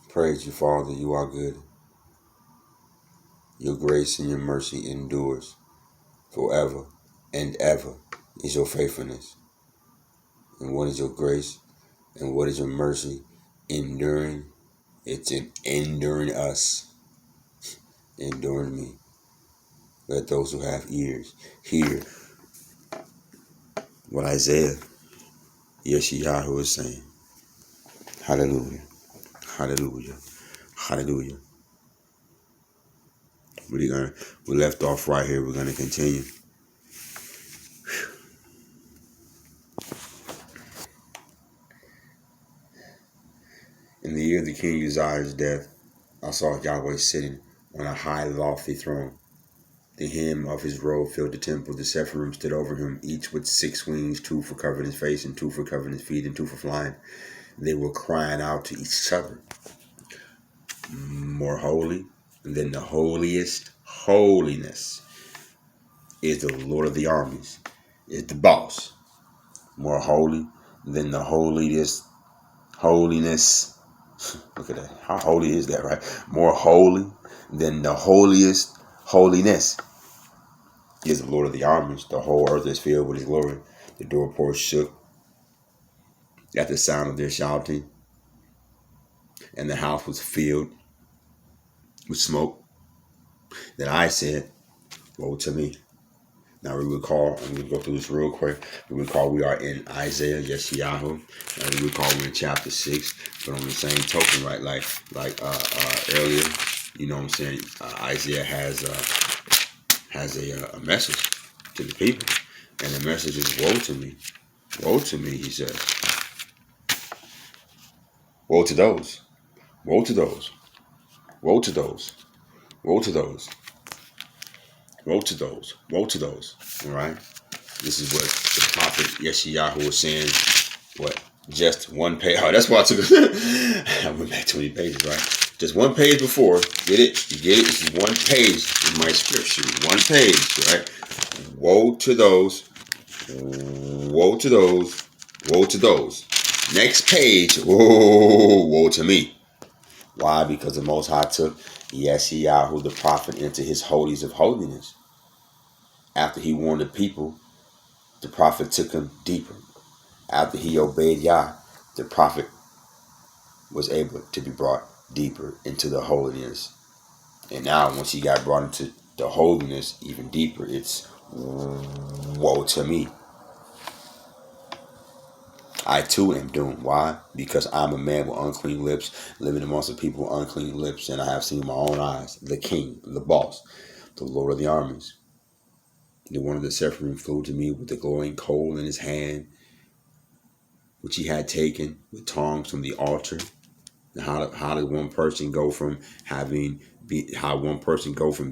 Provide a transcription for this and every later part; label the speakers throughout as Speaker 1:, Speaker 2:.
Speaker 1: Praise you, Father, you are good. Your grace and your mercy endures forever and ever is your faithfulness. And what is your grace and what is your mercy? Enduring. It's in enduring us, enduring me. Let those who have ears hear what Isaiah Yeshayahu is saying. Hallelujah. Hallelujah. Hallelujah. We left off right here. We're gonna continue. In the year of the king Uzziah's death, I saw Yahweh sitting on a high, lofty throne. The hem of his robe filled the temple. The seraphim stood over him, each with 6 wings, 2 for covering his face, and 2 for covering his feet, and 2 for flying. They were crying out to each other, more holy than the holiest holiness is the Lord of the armies, is the boss. More holy than the holiest holiness. Look at that. How holy is that, right? More holy than the holiest holiness is the Lord of the armies. The whole earth is filled with his glory. The doorpost shook at the sound of their shouting, and the house was filled with smoke. Then I said, woe to me. Now we recall, I'm going to go through this real quick. We recall we are in Isaiah Yeshayahu. And we recall we're in chapter 6. But on the same token, right, like earlier, you know what I'm saying, Isaiah has a message to the people. And the message is, woe to me. Woe to me, he says. Woe to those. Woe to those. Woe to those. Woe to those. Woe to those. Woe to those. All right? This is what the prophet Yeshayahu was saying. What? Just one page. Oh, that's why I took it. I went back 20 pages, right? Just one page before. Get it? You get it? This is one page in my scripture. One page, right? Woe to those. Woe to those. Woe to those. Next page. Woe to me. Why? Because the Most High took Yeshayahu, the prophet, into his holies of holiness. After he warned the people, the prophet took him deeper. After he obeyed Yah, the prophet was able to be brought deeper into the holiness. And now, once he got brought into the holiness even deeper, it's woe to me. I too am doomed. Why? Because I'm a man with unclean lips, living amongst the people with unclean lips, and I have seen with my own eyes the king, the boss, the Lord of the armies. Then one of the seraphim flew to me with the glowing coal in his hand, which he had taken with tongs from the altar. How did one person go from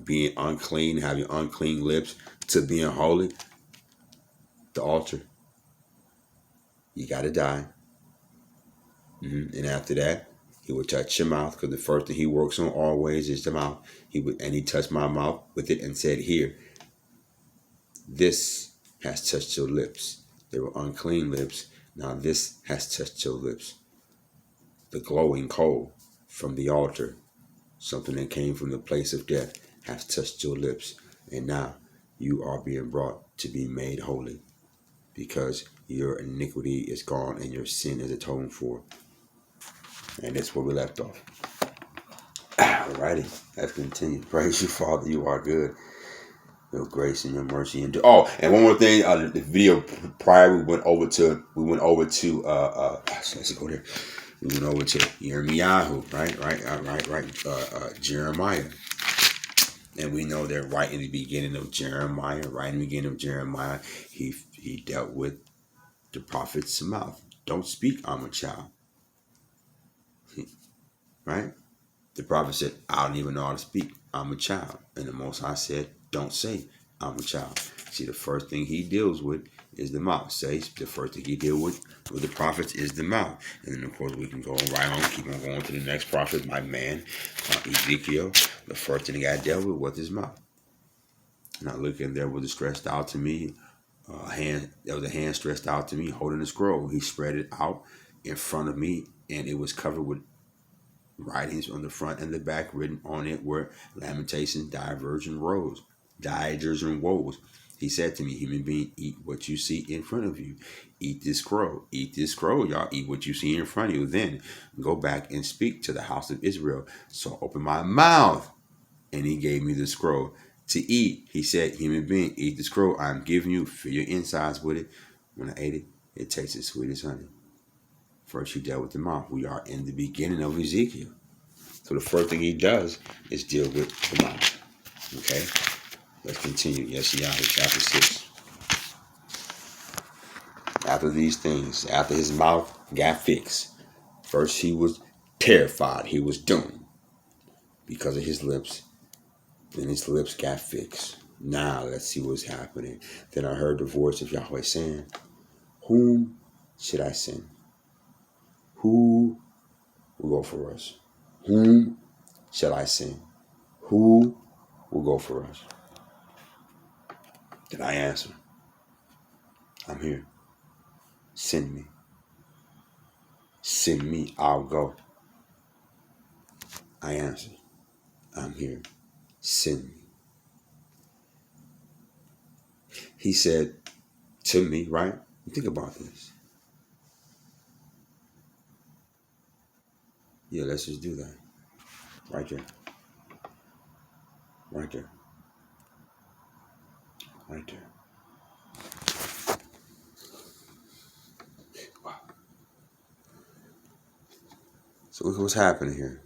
Speaker 1: being unclean, having unclean lips, to being holy? The altar. You got to die. And after that, he would touch your mouth, because the first thing he works on always is the mouth. He touched my mouth with it and said, here, this has touched your lips. They were unclean lips. Now this has touched your lips. The glowing coal from the altar, something that came from the place of death, has touched your lips. And now you are being brought to be made holy, because your iniquity is gone and your sin is atoned for. And that's where we left off. Alrighty, let's continue. Praise you, Father, you are good. Your grace and your mercy and and one more thing. The video prior we went over to let's go there. We went over to Yirmiyahu, right, Jeremiah. And we know that right in the beginning of Jeremiah, he dealt with the prophet's mouth. Don't speak, I'm a child. Right? The prophet said, I don't even know how to speak. I'm a child. And the Most High said, don't say, I'm a child. See, the first thing he deals with is the mouth. The first thing he deals with the prophets is the mouth. And then, of course, we can go right on, keep on going to the next prophet, my man, Ezekiel. The first thing he got dealt with was his mouth. Now, looking there was stretched out to me. There was a hand stretched out to me holding a scroll. He spread it out in front of me, and it was covered with Writings on the front and the back written on it were lamentations, divergent woes, divergent woes. He said to me, human being, eat what you see in front of you. Eat this scroll. Eat this scroll, y'all. Eat what you see in front of you. Then go back and speak to the house of Israel. So I opened my mouth, and he gave me the scroll to eat. He said, human being, eat the scroll I'm giving you. Fill your insides with it. When I ate it, it tasted sweet as honey. First, he dealt with the mouth. We are in the beginning of Ezekiel. So the first thing he does is deal with the mouth. Okay? Let's continue. Yes, YAH, chapter 6. After these things, after his mouth got fixed, first he was terrified. He was doomed because of his lips. Then his lips got fixed. Now let's see what's happening. Then I heard the voice of Yahweh saying, whom should I send? Who will go for us? Whom shall I send? Who will go for us? Did I answer? I'm here. Send me. Send me. I'll go. I answered. I'm here. Send me. He said to me, right? Think about this. Yeah, let's just do that. Right there. Right there. Right there. Wow. So look what's happening here.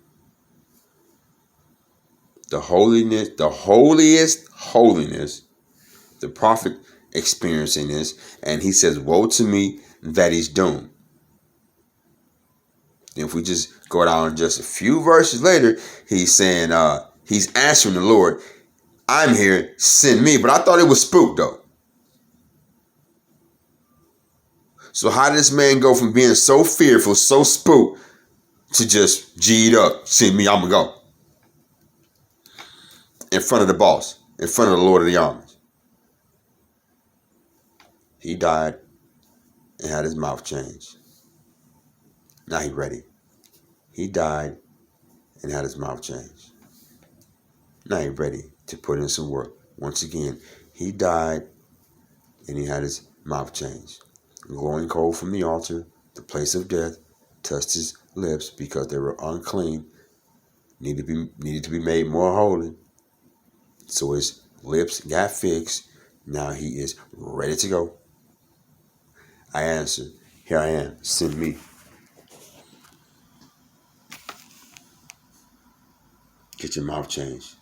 Speaker 1: The holiness, the holiest holiness, the prophet experiencing this, and he says, woe to me that he's doomed. And if we just go down just a few verses later, he's saying, he's answering the Lord, I'm here, send me. But I thought it was spooked though. So how did this man go from being so fearful, so spooked, to just G'd up, send me, I'm gonna go? In front of the boss, in front of the Lord of the armies. He died and had his mouth changed. Now he ready. He died and had his mouth changed. Now he ready to put in some work. Once again, he died and he had his mouth changed. Glowing coal from the altar, the place of death, touched his lips because they were unclean, needed to be made more holy. So his lips got fixed. Now he is ready to go. I answered, here I am, send me. Get your mouth changed.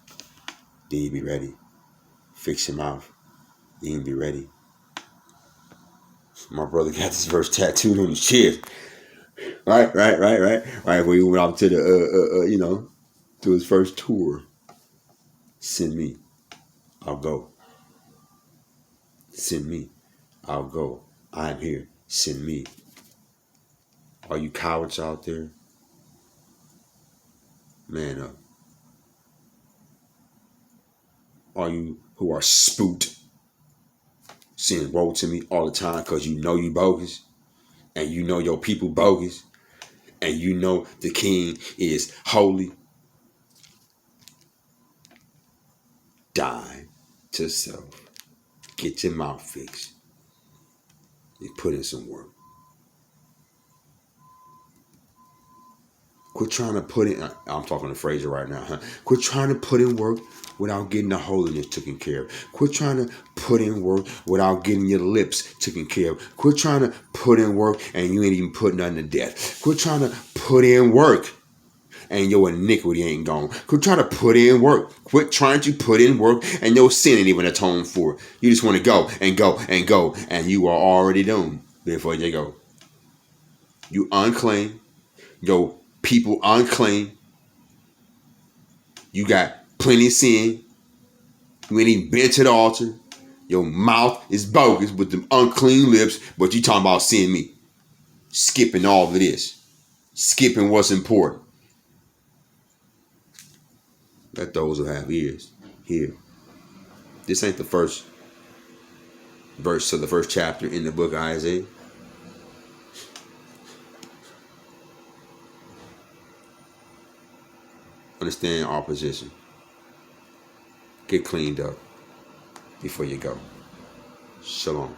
Speaker 1: Then you be ready. Fix your mouth. Then you be ready. My brother got this verse tattooed on his chest. Right. When he went out to the, to his first tour. Send me. I'll go. Send me. I'll go. I'm here. Send me. All you cowards out there, man up. All you who are spooked, saying woe to me all the time because you know you bogus, and you know your people bogus, and you know the king is holy. Die to self. Get your mouth fixed. And put in some work. Quit trying to put in, I'm talking to Fraser right now, huh? Quit trying to put in work without getting the holiness taken care of. Quit trying to put in work without getting your lips taken care of. Quit trying to put in work and you ain't even putting nothing to death. Quit trying to put in work and your iniquity ain't gone. Quit trying to put in work. Quit trying to put in work and your sin ain't even atoned for. You just want to go and go and go and you are already doomed before you go. You unclean. Your people unclean. You got plenty of sin. You ain't even been to the altar. Your mouth is bogus with them unclean lips, but you talking about seeing me. Skipping all of this. Skipping what's important. Let those who have ears hear. This ain't the first verse of the first chapter in the book of Isaiah. understand our position. Get cleaned up before you go. Shalom.